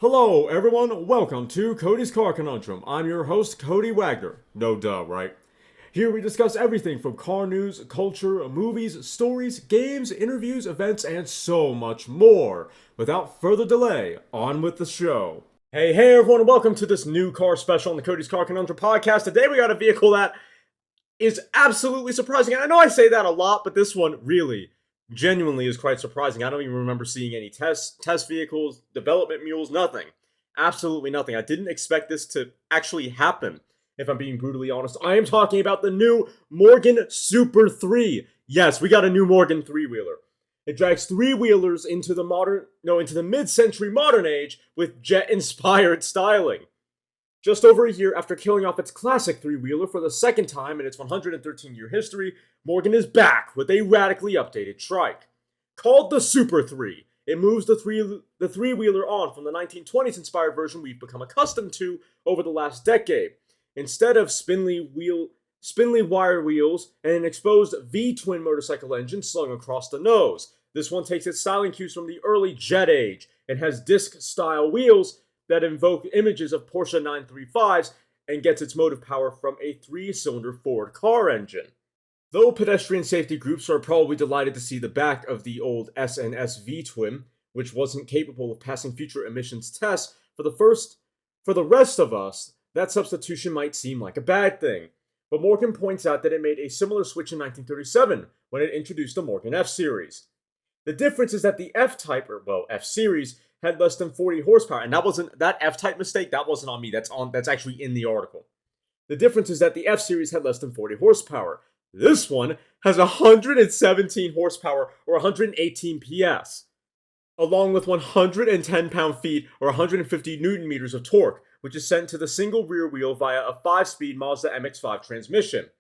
Hello, everyone. Welcome to Cody's Car Conundrum. I'm your host, Cody Wagner. No duh, right? Here we discuss everything from car news, culture, movies, stories, games, interviews, events, and so much more. Without further delay, on with the show. Hey, everyone, and welcome to this new car special on the Cody's Car Conundrum podcast. Today we got a vehicle that is absolutely surprising. And I know I say that a lot, but this one really genuinely is quite surprising. I don't even remember seeing any test vehicles, development mules, nothing. Absolutely nothing. I didn't expect this to actually happen, if I'm being brutally honest. I am talking about the new Morgan Super 3. Yes, we got a new Morgan three-wheeler. It drags three-wheelers into the mid-century modern age with jet-inspired styling. Just over a year after killing off its classic three-wheeler for the second time in its 113-year history, Morgan is back with a radically updated trike. Called the Super 3, it moves the three-wheeler on from the 1920s-inspired version we've become accustomed to over the last decade. Instead of spindly wire wheels and an exposed V-twin motorcycle engine slung across the nose, this one takes its styling cues from the early jet age and has disc-style wheels that invoke images of Porsche 935s and gets its motive power from a three-cylinder Ford car engine. Though pedestrian safety groups are probably delighted to see the back of the old S&S V-twin, which wasn't capable of passing future emissions tests, for the rest of us, that substitution might seem like a bad thing. But Morgan points out that it made a similar switch in 1937 when it introduced the Morgan F-Series. The difference is that the F-Series, had less than 40 horsepower, and that F-type mistake, that wasn't on me, that's actually in the article. The difference is that the F-Series had less than 40 horsepower. This one has 117 horsepower or 118 PS, along with 110 pound-feet or 150 newton-meters of torque, which is sent to the single rear wheel via a 5-speed Mazda MX-5 transmission.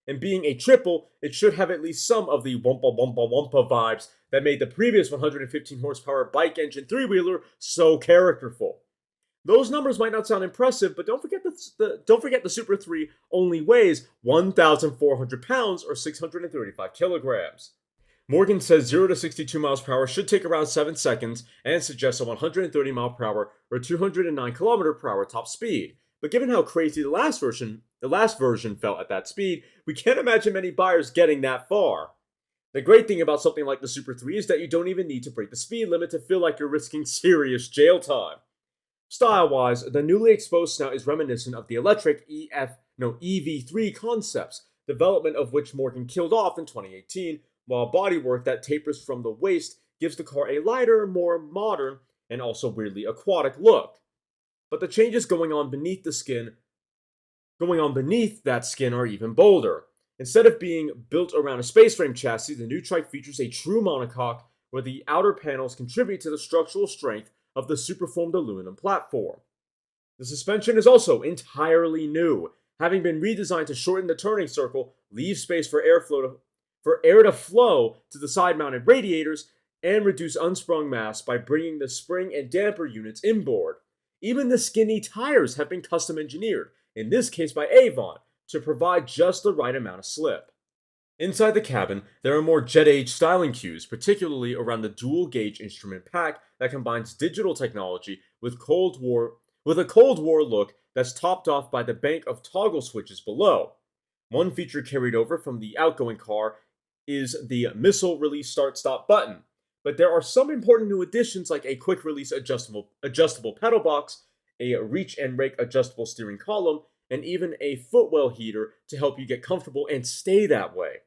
And being a triple, it should have at least some of the wumpa wumpa wumpa vibes that made the previous 115 horsepower bike engine three-wheeler so characterful. Those numbers might not sound impressive, but don't forget the Super 3 only weighs 1,400 pounds or 635 kilograms. Morgan says 0 to 62 miles per hour should take around 7 seconds and suggests a 130 mile per hour or 209 kilometer per hour top speed. But given how crazy the last version felt at that speed, we can't imagine many buyers getting that far. The great thing about something like the Super 3 is that you don't even need to break the speed limit to feel like you're risking serious jail time. Style-wise, the newly exposed snout is reminiscent of the electric EV3 concepts, development of which Morgan killed off in 2018, while bodywork that tapers from the waist gives the car a lighter, more modern, and also weirdly aquatic look. But the changes going on beneath that skin are even bolder. Instead of being built around a space frame chassis, the new trike features a true monocoque where the outer panels contribute to the structural strength of the superformed aluminum platform. The suspension is also entirely new, having been redesigned to shorten the turning circle, leave space for air to flow to the side-mounted radiators, and reduce unsprung mass by bringing the spring and damper units inboard. Even the skinny tires have been custom engineered, in this case by Avon, to provide just the right amount of slip. Inside the cabin, there are more jet-age styling cues, particularly around the dual-gauge instrument pack that combines digital technology with a Cold War look that's topped off by the bank of toggle switches below. One feature carried over from the outgoing car is the missile release start-stop button, but there are some important new additions like a quick-release adjustable pedal box, a reach and rake adjustable steering column, and even a footwell heater to help you get comfortable and stay that way.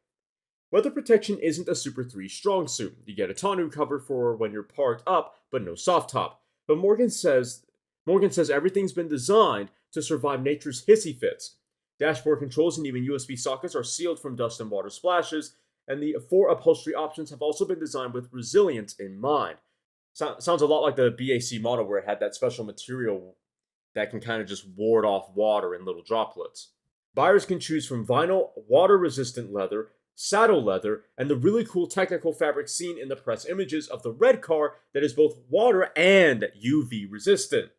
Weather protection isn't a Super 3 strong suit. You get a tonneau cover for when you're parked up, but no soft top. But Morgan says everything's been designed to survive nature's hissy fits. Dashboard controls and even USB sockets are sealed from dust and water splashes, and the 4 upholstery options have also been designed with resilience in mind. Sounds a lot like the BAC model where it had that special material that can kind of just ward off water in little droplets. Buyers can choose from vinyl, water-resistant leather, saddle leather, and the really cool technical fabric seen in the press images of the red car that is both water and UV resistant.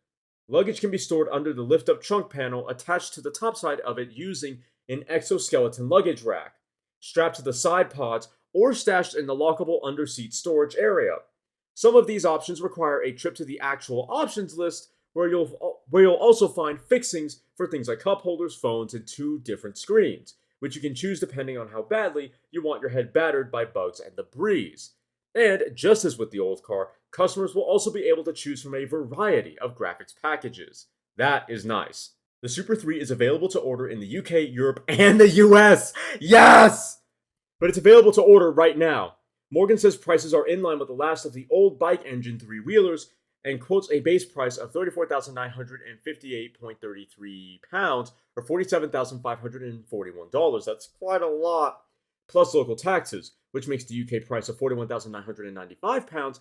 Luggage can be stored under the lift-up trunk panel attached to the top side of it using an exoskeleton luggage rack, strapped to the side pods, or stashed in the lockable underseat storage area. Some of these options require a trip to the actual options list, where you'll also find fixings for things like cup holders, phones, and 2 different screens, which you can choose depending on how badly you want your head battered by bugs and debris. And just as with the old car, customers will also be able to choose from a variety of graphics packages. That is nice. The Super 3 is available to order in the UK, Europe, and the US! Yes! But it's available to order right now. Morgan says prices are in line with the last of the old bike engine 3-wheelers and quotes a base price of £34,958.33 or $47,541. That's quite a lot. Plus local taxes, which makes the UK price of £41,995.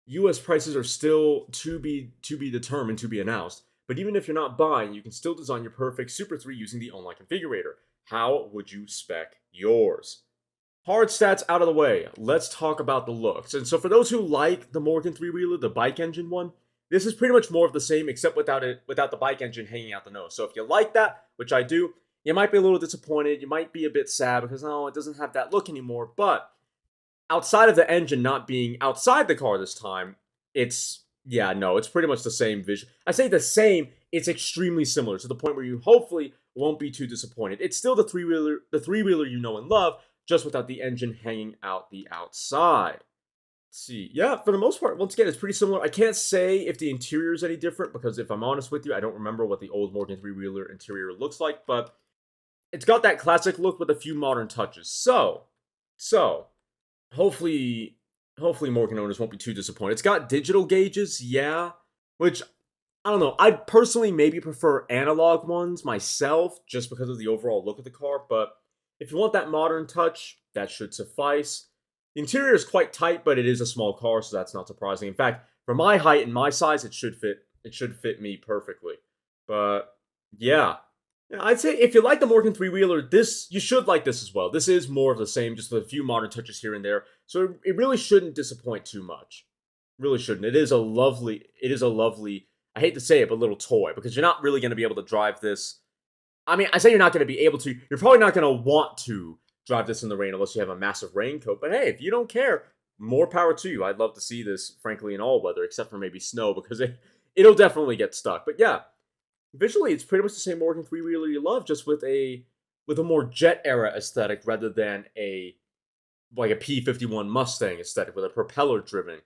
US prices are still to be determined, to be announced. But even if you're not buying, you can still design your perfect Super 3 using the online configurator. How would you spec yours? Hard stats out of the way, let's talk about the looks. And so for those who like the Morgan 3-wheeler, the bike engine one, this is pretty much more of the same except without the bike engine hanging out the nose. So if you like that, which I do, you might be a little disappointed, you might be a bit sad because no, it doesn't have that look anymore, but outside of the engine not being outside the car this time, it's pretty much the same vision. I say the same, it's extremely similar to the point where you hopefully won't be too disappointed. It's still the three-wheeler you know and love, just without the engine hanging out the outside. Let's see. Yeah, for the most part, once again, it's pretty similar. I can't say if the interior is any different because if I'm honest with you, I don't remember what the old Morgan 3-wheeler interior looks like, but it's got that classic look with a few modern touches. So hopefully Morgan owners won't be too disappointed. It's got digital gauges, yeah, which I don't know. I'd personally maybe prefer analog ones myself just because of the overall look of the car, but if you want that modern touch, that should suffice. The interior is quite tight, but it is a small car, so that's not surprising. In fact, for my height and my size, it should fit me perfectly. But yeah, I'd say if you like the Morgan 3-wheeler, you should like this as well. This is more of the same, just with a few modern touches here and there. So it really shouldn't disappoint too much. Really shouldn't. It is a lovely, I hate to say it, but little toy, because you're not really going to be able to drive this. I mean, I say you're not going to be able to. You're probably not going to want to drive this in the rain unless you have a massive raincoat. But hey, if you don't care, more power to you. I'd love to see this, frankly, in all weather, except for maybe snow, because it'll definitely get stuck. But yeah, visually, it's pretty much the same Morgan 3-wheeler you love, just with a more jet era aesthetic rather than a P-51 Mustang aesthetic with a propeller driven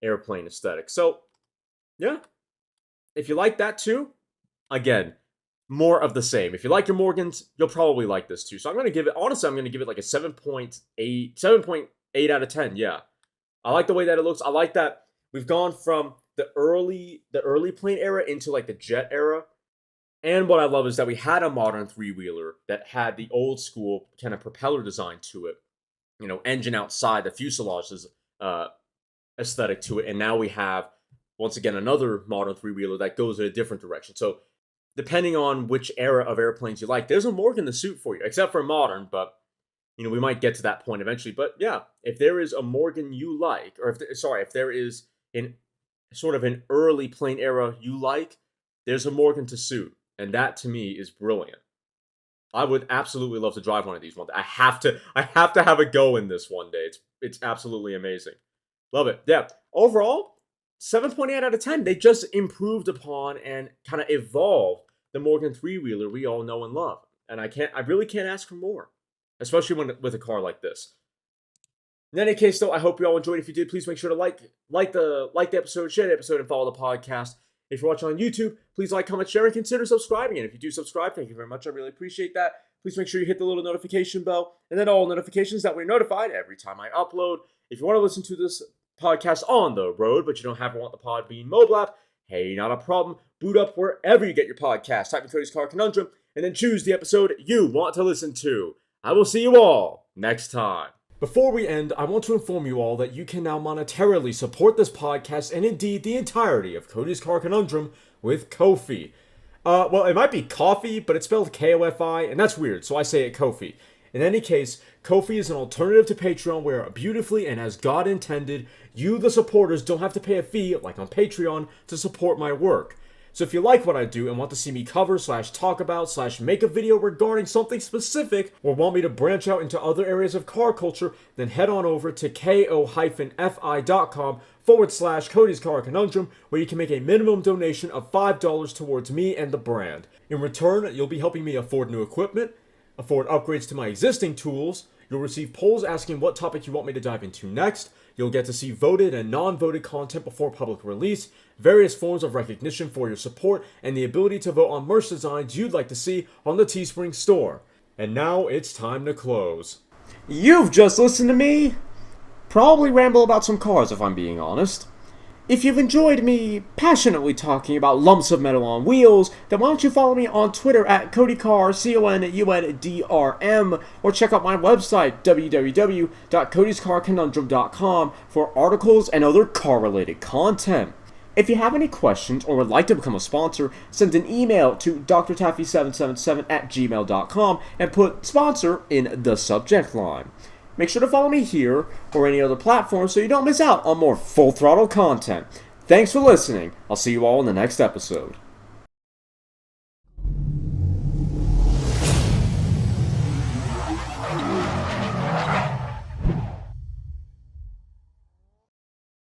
airplane aesthetic. So yeah, if you like that too. Again, more of the same. If you like your Morgans, you'll probably like this too. So I'm going to give it like a 7.8 out of 10. Yeah. I like the way that it looks. I like that we've gone from the early plane era into like the jet era. And what I love is that we had a modern 3-wheeler that had the old school kind of propeller design to it. You know, engine outside, the fuselage is aesthetic to it. And now we have, once again, another modern 3-wheeler that goes in a different direction. So depending on which era of airplanes you like, there's a Morgan to suit for you, except for modern, but, you know, we might get to that point eventually. But yeah, if there is a Morgan you like, or if there is an sort of an early plane era you like, there's a Morgan to suit. And that, to me, is brilliant. I would absolutely love to drive one of these one day. I have to have a go in this one day. It's absolutely amazing. Love it. Yeah. Overall, 7.8 out of 10. They just improved upon and kind of evolved the Morgan 3-wheeler we all know and love. And I really can't ask for more, especially with a car like this. In any case, though, I hope you all enjoyed. If you did, please make sure to like the episode, share the episode, and follow the podcast. If you're watching on YouTube, please like, comment, share, and consider subscribing. And if you do subscribe, thank you very much. I really appreciate that. Please make sure you hit the little notification bell and then all notifications that we're notified every time I upload. If you want to listen to this podcast on the road, but you don't want the Podbean mobile app, hey, not a problem. Boot up wherever you get your podcast. Type in Cody's Car Conundrum and then choose the episode you want to listen to. I will see you all next time. Before we end, I want to inform you all that you can now monetarily support this podcast and indeed the entirety of Cody's Car Conundrum with Ko-fi. Well, it might be coffee, but it's spelled K-O-F-I, and that's weird, so I say it Ko-fi. In any case, Ko-fi is an alternative to Patreon where, beautifully and as God intended, you, the supporters, don't have to pay a fee, like on Patreon, to support my work. So if you like what I do and want to see me cover / talk about / make a video regarding something specific, or want me to branch out into other areas of car culture, then head on over to ko-fi.com/ Cody's Car Conundrum, where you can make a minimum donation of $5 towards me and the brand. In return, you'll be helping me afford new equipment, afford upgrades to my existing tools, you'll receive polls asking what topic you want me to dive into next, you'll get to see voted and non-voted content before public release, various forms of recognition for your support, and the ability to vote on merch designs you'd like to see on the Teespring store. And now it's time to close. You've just listened to me probably ramble about some cars, if I'm being honest. If you've enjoyed me passionately talking about lumps of metal on wheels, then why don't you follow me on Twitter at CodyCar, CONUNDRM, or check out my website, www.codyscarconundrum.com, for articles and other car-related content. If you have any questions or would like to become a sponsor, send an email to drtaffy777@gmail.com and put sponsor in the subject line. Make sure to follow me here or any other platform so you don't miss out on more full throttle content. Thanks for listening. I'll see you all in the next episode.